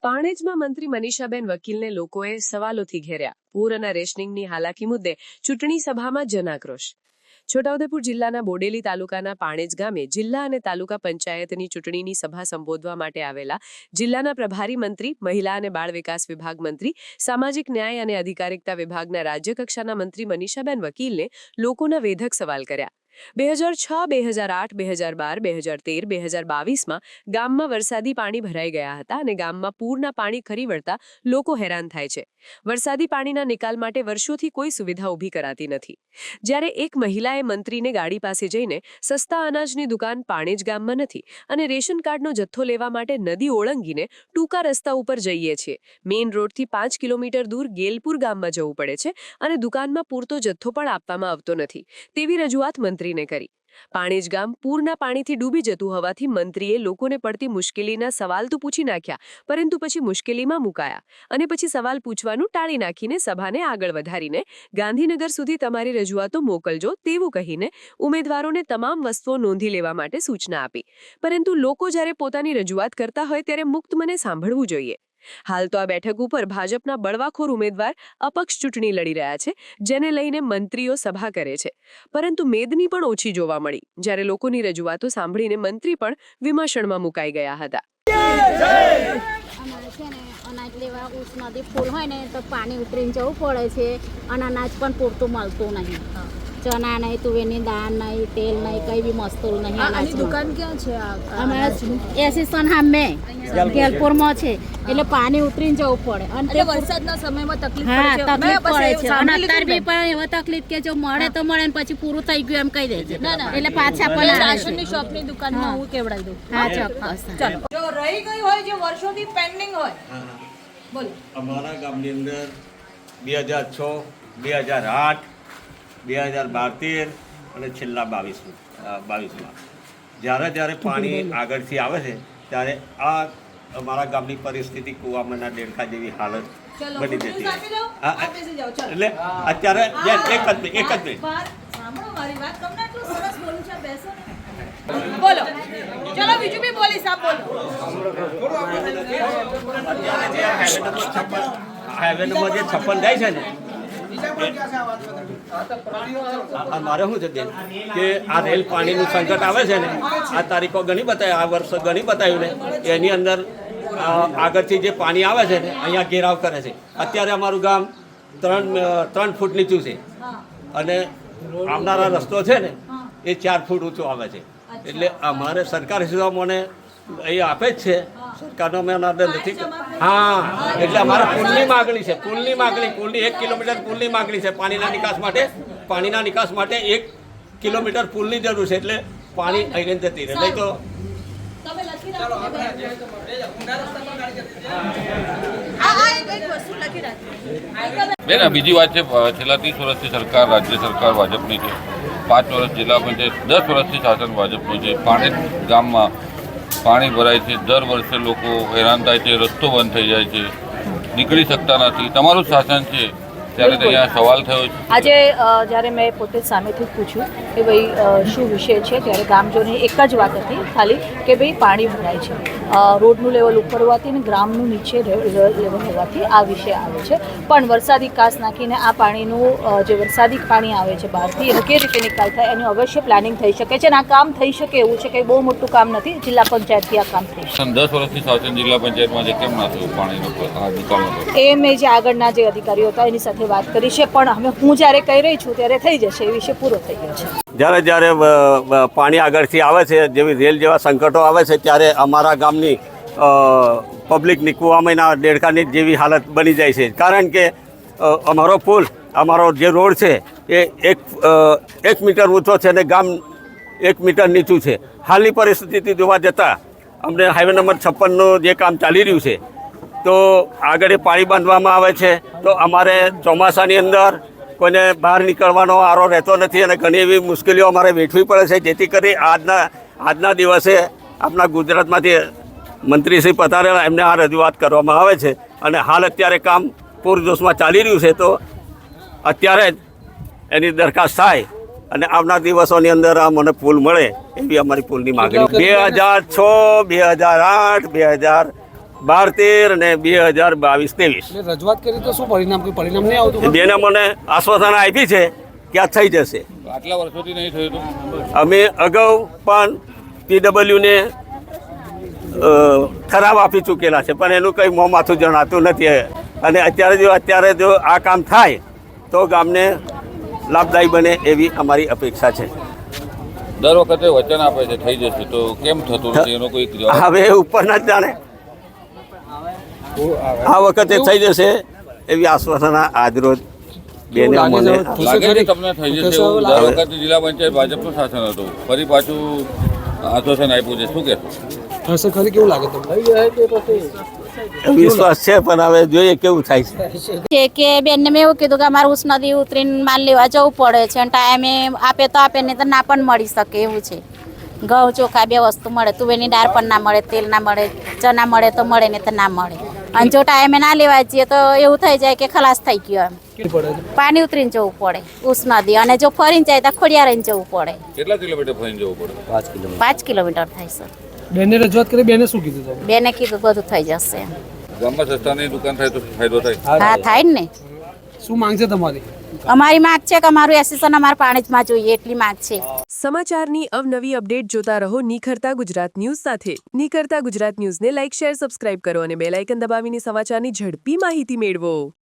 પાણેજમાં મંત્રી મનીષાબેન વકીલને લોકોએ સવાલોથી ઘેર્યા. પૂર અને રેશનિંગની હાલાકી મુદ્દે ચૂંટણી સભામાં જનાક્રોશ. છોટાઉદેપુર જિલ્લાના બોડેલી તાલુકાના પાણેજ ગામે જિલ્લા અને તાલુકા પંચાયતની ચૂંટણીની સભા સંબોધવા માટે આવેલા જિલ્લાના પ્રભારી મંત્રી, મહિલા અને બાળ વિકાસ વિભાગ મંત્રી, સામાજિક ન્યાય અને અધિકારિકતા વિભાગના રાજ્યકક્ષાના મંત્રી મનીષાબેન વકીલને લોકોના વેધક સવાલ કર્યા. 2006, 2008, 2012, 2013, 2022માં ગામમાં વરસાદી પાણી ભરાઈ ગયા હતા અને ગામમાં પૂરના પાણી ખરી વળતા લોકો હેરાન થાય છે. વરસાદી પાણીના નિકાલ માટે વર્ષોથી કોઈ સુવિધા ઊભી કરાતી નથી. જ્યારે એક મહિલાએ મંત્રીને ગાડી પાસે જઈને સસ્તા અનાજની દુકાન પાણેજ ગામમાં નથી અને રેશન કાર્ડનો જથ્થો લેવા માટે નદી ઓળંગીને ટૂંકા રસ્તા ઉપર જઈએ છીએ. મેઇન રોડથી 5 કિલોમીટર દૂર ગેલપુર ગામમાં જવું પડે છે અને દુકાનમાં પૂરતો જથ્થો પણ આપવામાં આવતો નથી તેવી રજૂઆત મંત્રીને કરી. પાણેજ ગામ પૂરના પાણીથી ડૂબી જતું હોવાથી મંત્રીએ લોકોને પડતી મુશ્કેલીના સવાલ તો પૂછી નાખ્યા, પરંતુ પછી મુશ્કેલીમાં મુકાયા અને પછી સવાલ પૂછવાનું ટાળી નાખીને સભાને આગળ વધારીને ગાંધીનગર સુધી તમારી રજૂઆતો મોકલજો તેવું કહીને ઉમેદવારોને તમામ વસ્તુઓ નોંધી લેવા માટે સૂચના આપી. પરંતુ લોકો જ્યારે પોતાની રજૂઆત કરતા હોય ત્યારે મુક્ત મને સાંભળવું જોઈએ. હાલ તો આ બેઠક ઉપર ભાજપના બળવાખોર ઉમેદવાર અપક્ષ ચૂંટણી લડી રહ્યા છે, જેને લઈને મંત્રીઓ સભા કરે છે. પરંતુ મેદની પણ ઓછી જોવા મળી, જ્યારે લોકોની રજૂઆતો સાંભળીને મંત્રી પણ વિમર્શણમાં મુકાઈ ગયા હતા. અનાજ લેવા ઉસ નદી ફૂલ હોય ને તો પાણી ઉતરીને જવું પડે છે અને અનાજ પણ પૂરતું મળતું નહીં. ચના નહીં, તુવેરની દાળ નહીં, તેલ નહીં, કઈ બી મસ્તું નહીં. આની દુકાન ક્યાં છે? અમારા એસીસન સામે ગેલપુરમાં છે, એટલે પાણી ઉતરીને જવું પડે અને એટલે વરસાદના સમયમાં તકલીફ પડે છે. અને અત્યારે બી પણ એવા તકલીફ કે જો મળે તો મળે ને પછી પૂરું થઈ ગયું એમ કહી દે છે. એટલે પાછા પણ રાશનની શોપની દુકાનમાં હું કેવડાવી દઉં. હા, ચોક્કસ. ચાલો, જો રહી ગઈ હોય, જે વર્ષોથી પેન્ડિંગ હોય, બોલો. અમારા ગામની અંદર 2006, 2008, 2012-13 અને છેલ્લા 22માં જ્યારે પાણી આગળથી આવે છે ત્યારે આ અમારા ગામની પરિસ્થિતિ કુવામાંના દેડકા જેવી હાલત બની જતી. એટલે અત્યારે એક જ મિનિટ સાંભળો મારી વાત. તમને આટલું સરસ બોલું છે, બેસો ને, બોલો. ચલો, બીજું બી બોલીશ, આપ બોલો. હાઈવે નંબર જે 56 જાય છે ને, મારે શું છે બેન કે આ રેલ પાણીનું સંકટ આવે છે ને, આ તારીખો ઘણી બતાવી, આ વર્ષ ઘણી બતાવ્યું ને, એની અંદર આગળથી જે પાણી આવે છે ને અહીંયા ઘેરાવ કરે છે. અત્યારે અમારું ગામ 3 ફૂટ નીચું છે અને આવનારા રસ્તો છે ને એ 4 ફૂટ ઊંચો આવે છે. એટલે અમારે સરકારી સુવિધા મને એ આપે જ છે, સરકારનો મેં આદર નથી. હા, એટલે અમારે પુલની માગણી છે, પુલની 1 કિલોમીટર પુલની માગણી છે. પાણીના નિકાસ માટે 1 કિલોમીટર પુલની જરૂર છે, એટલે પાણી અહીં જતી રહે. નહીં તો બેન, બીજી વાત છે, છેલ્લા 30 વર્ષથી સરકાર, રાજ્ય સરકાર ભાજપની છે, 5 વર્ષ જિલ્લા પંચાયત, 10 વર્ષથી શાસન ભાજપનું છે. પાણેજ ગામમાં પાણી ભરાય છે, દર વર્ષે લોકો હેરાન થાય છે, રસ્તો બંધ થઈ જાય છે, નીકળી શકતા નથી. તમારું શાસન છે ત્યારે અહીંયા સવાલ થયો છે. આજે જ્યારે મેં પોતે સામેથી પૂછ્યું કે ભાઈ શું વિષય છે, ત્યારે ગામજોની એક જ વાત હતી ખાલી કે ભાઈ પાણી ભરાય છે, રોડનું લેવલ ઉપર હોવાથી અને ગ્રામનું નીચે લેવલ હોવાથી આ વિષય આવે છે. પણ વરસાદી કાસ નાખીને આ પાણીનું જે વરસાદી પાણી આવે છે બહારથી એનો કેવી રીતે નિકાલ થાય એનું અવશ્ય પ્લાનિંગ થઈ શકે છે અને આ કામ થઈ શકે એવું છે. કંઈ બહુ મોટું કામ નથી, જિલ્લા પંચાયતથી આ કામ થઈ શકે. 10 વર્ષથી શાસન જિલ્લા પંચાયતમાં જે કેમ ના થયું પાણીનો નિકાલનો? એ મેં જે આગળના જે અધિકારીઓ હતા એની સાથે વાત કરી છે, પણ હવે હું જ્યારે કહી રહી છું ત્યારે થઈ જશે, એ વિષય પૂરો થઈ ગયો છે. જ્યારે પાણી આગળથી આવે છે, જેવી રેલ જેવા સંકટો આવે છે, ત્યારે અમારા ગામની પબ્લિકની કુવામાંના દેડકાની જેવી હાલત બની જાય છે. કારણ કે અમારો પુલ, અમારો જે રોડ છે એ 1 મીટર ઊંચો છે અને ગામ 1 મીટર નીચું છે. હાલની પરિસ્થિતિ જોવા જતાં અમને હાઈવે નંબર 56નું જે કામ ચાલી રહ્યું છે, તો આગળ પાણી બાંધવામાં આવે છે, તો અમારે ચોમાસાની અંદર કોઈને બહાર નીકળવાનો આરો રહેતો નથી અને ઘણી એવી મુશ્કેલીઓ અમારે વેઠવી પડે છે. જેથી કરી આજના દિવસે આપણા ગુજરાતમાંથી મંત્રી શ્રી પધારેલા એમને આ રજૂઆત કરવામાં આવે છે અને હાલ અત્યારે કામ પૂરજોશમાં ચાલી રહ્યું છે. તો અત્યારે જ એની દરખાસ્ત થાય અને આવનાર દિવસોની અંદર આ મને પુલ મળે એવી અમારી પુલની માગણી. 2006, 2008, 12-13 અને 2022-23 એટલે રજૂઆત કરી તો શું પરિણામ કોઈ પરિણામ નહીં આવતું? બેને મને આશ્વાસન આપી છે કે આ થઈ જશે. આટલા વર્ષોથી નહીં થયું હતું. અમે અગાઉ પણ PWને ઠરાવ આપી ચૂકેલા છે, પણ એનું કંઈ મોં માથું જણાતું નથી. અને અત્યારે જો આ કામ થાય તો ગામને લાભદાયી બને એવી અમારી અપેક્ષા છે. દર વખતે વચન આપે છે થઈ જશે, તો કેમ થતું નથી એનો કોઈ જવાબ? હવે ઉપરના જ જાણે. આ વખતે થઈ જશે એવી આશ્વાસન આજરોજ બેને મને લાગે છે તમને થઈ જશે એવું? દર વખતે જિલ્લા પંચાયત ભાજપનું શાસન હતું, ફરી પાછું આશ્વાસન આપ્યું છે, શું કહેશો? થશે ખરી? કેવું લાગે તમને? વિશ્વાસ છે, પણ હવે જોઈએ કેવું થાય છે. કે બેનને મેં એવું કીધું કે અમારે ઉસ નદી ઉતરીને માલ લેવા જવું પડે છે અને ટાઈમે આપે તો આપે નહીં તો ના પણ મળી શકે એવું છે. ઘઉં ચોખા 2 વસ્તુ મળે, તુવેરની દાળ પણ ના મળે, તેલ ના મળે, ચણા મળે તો મળે નહીં તો ના મળે. અને જો ટાઈમે ના લેવા જઈએ તો એવું થઈ જાય કે ખલાસ થઈ ગયો એમ. પાણી ઉતરીને જવું પડે ઉસ નદી, અને જો ફરીને જાય તો ખોડિયા રહીને જવું પડે. કેટલા કિલોમીટર ફરીને જવું પડે? 5 કિલોમીટર થાય સર. બેને રજૂઆત કરી, બેને શું કીધું તમે? બેને કીધું બધું થઈ જશે એમ. ગામમાં સસ્તાની દુકાન થાય તો ફાયદો થાય. હા થાય ને. શું માંગ છે તમારી? અમારી માંગ છે કે અમારું એસેસન અમારા પાણીમાં જોઈએ એટલી માંગ છે. સમાચારની અવનવી અપડેટ જોતા રહો નિખરતા ગુજરાત ન્યૂઝ સાથે. નિખરતા ગુજરાત ન્યૂઝને લાઇક, શેર, સબસ્ક્રાઇબ કરો અને બેલ આઇકન દબાવીને સમાચારની ઝડપી માહિતી મેળવો.